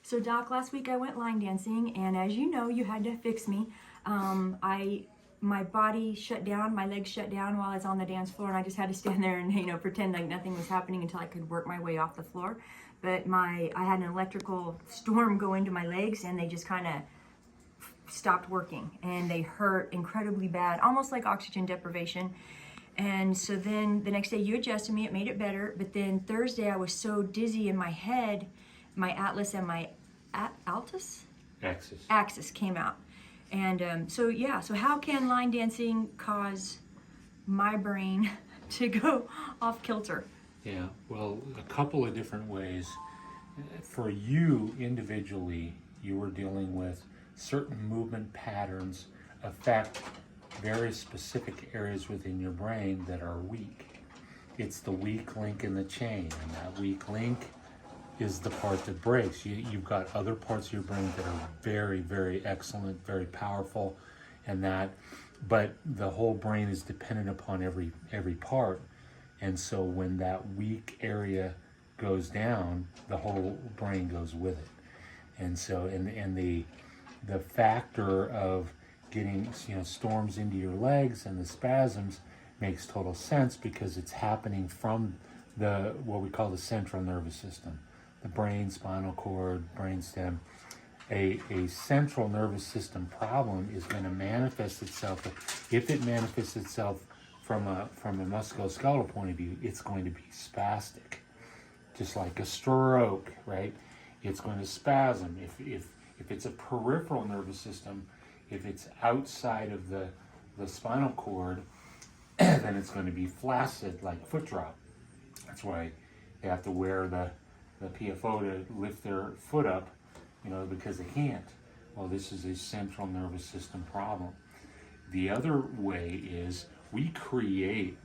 So Doc, last week I went line dancing, and as you know, you had to fix me. My body shut down, my legs shut down while I was on the dance floor, and I just had to stand there and pretend like nothing was happening until I could work my way off the floor. But I had an electrical storm go into my legs, and they just kind of stopped working, and they hurt incredibly bad, almost like oxygen deprivation. And so then the next day you adjusted me, it made it better. But then Thursday I was so dizzy in my head, my atlas and my axis came out. And so how can line dancing cause my brain to go off kilter? Yeah, well, a couple of different ways. For you individually, you were dealing with certain movement patterns affect very specific areas within your brain that are weak. It's the weak link in the chain, and that weak link is the part that breaks. You've got other parts of your brain that are very, very excellent, very powerful, but the whole brain is dependent upon every part. And so when that weak area goes down, the whole brain goes with it. And so, and the factor of getting storms into your legs and the spasms makes total sense, because it's happening from what we call the central nervous system, the brain, spinal cord, brainstem. A central nervous system problem is going to manifest itself. If it manifests itself from a musculoskeletal point of view, it's going to be spastic, just like a stroke, right? It's going to spasm. If it's a peripheral nervous system, if it's outside of the spinal cord, then it's going to be flaccid, like foot drop. That's why they have to wear the PFO to lift their foot up, because they can't. Well, this is a central nervous system problem. The other way is we create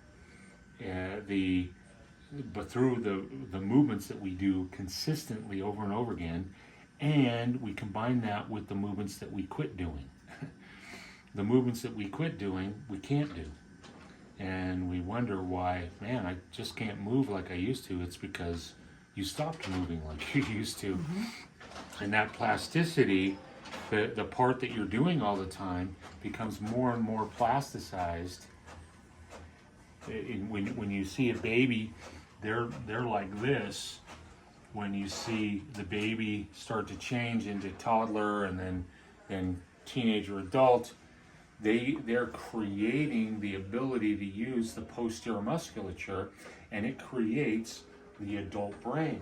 but through the movements that we do consistently over and over again, and we combine that with the movements that we quit doing. The movements that we quit doing, we can't do. And we wonder why, man, I just can't move like I used to. It's because you stopped moving like you used to. Mm-hmm. And that plasticity, the part that you're doing all the time, becomes more and more plasticized. When you see a baby, they're like this. When you see the baby start to change into toddler and then teenager, adult, they're creating the ability to use the posterior musculature, and it creates the adult brain.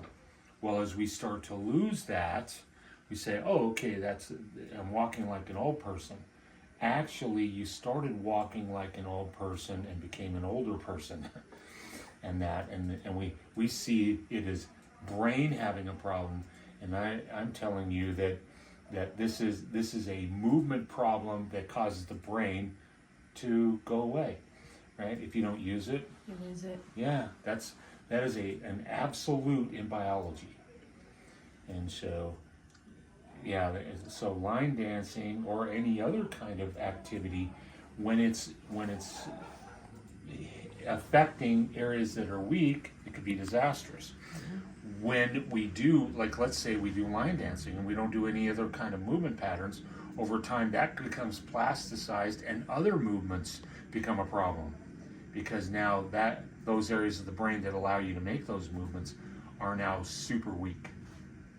Well, as we start to lose that, we say, oh, okay, I'm walking like an old person. Actually, you started walking like an old person and became an older person. and we see it as brain having a problem. And I'm telling you that this is a movement problem that causes the brain to go away, right? If you don't use it, you lose it. Yeah, that is an absolute in biology. And so, so line dancing or any other kind of activity, when it's affecting areas that are weak, it could be disastrous. Mm-hmm. When we do, like let's say we do line dancing and we don't do any other kind of movement patterns, over time that becomes plasticized and other movements become a problem, because now those areas of the brain that allow you to make those movements are now super weak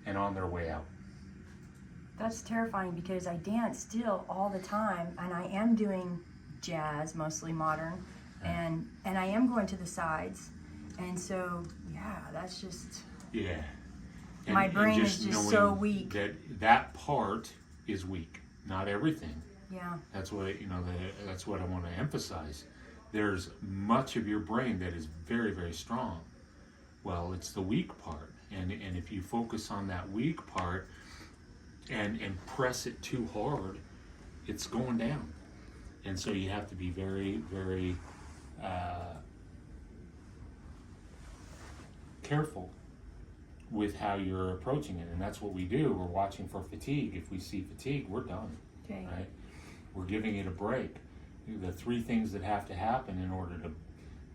and on their way out. That's terrifying, because I dance still all the time, and I am doing jazz, mostly modern, and I am going to the sides, and so that's just my brain is just so weak. That part is weak, not everything. Yeah, that's what that's what I want to emphasize. There's much of your brain that is very, very strong. Well, it's the weak part, and if you focus on that weak part and press it too hard, it's going down. And so you have to be very, very careful with how you're approaching it. And that's what we do. We're watching for fatigue. If we see fatigue, we're done. Okay. Right? We're giving it a break. The three things that have to happen in order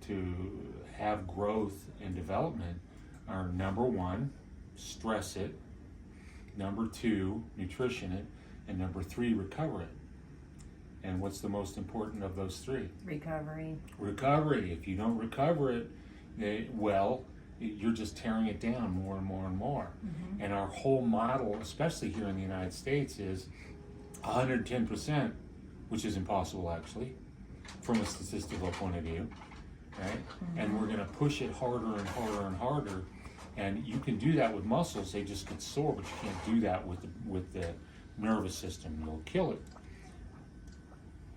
to have growth and development are: number one, stress it; Number 2, nutrition it. And number 3, recover it. And what's the most important of those 3? Recovery. Recovery. If you don't recover it, well, you're just tearing it down more and more and more. And our whole model, especially here in the United States, is 110%, which is impossible actually, from a statistical point of view, right? And we're going to push it harder and harder and harder. And you can do that with muscles; they just get sore, but you can't do that with the nervous system. You'll kill it.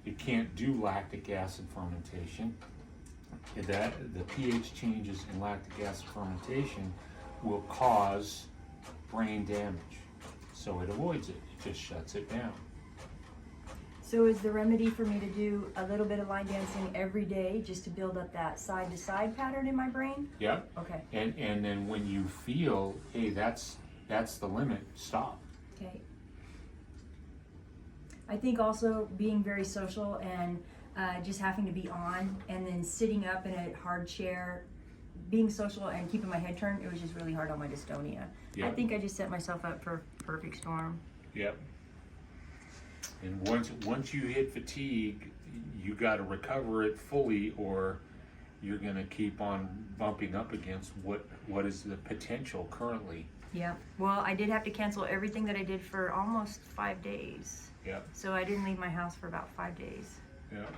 You can't do lactic acid fermentation. The pH changes in lactic acid fermentation will cause brain damage. So it avoids it. It just shuts it down. So is the remedy for me to do a little bit of line dancing every day just to build up that side-to-side pattern in my brain? Yep. Okay. And then when you feel, hey, that's the limit, stop. Okay. I think also being very social and just having to be on and then sitting up in a hard chair, being social and keeping my head turned, it was just really hard on my dystonia. Yep. I think I just set myself up for a perfect storm. Yep. And once you hit fatigue, you got to recover it fully, or you're going to keep on bumping up against what is the potential currently. Yeah. Well, I did have to cancel everything that I did for almost 5 days. Yep. So I didn't leave my house for about 5 days. Yep.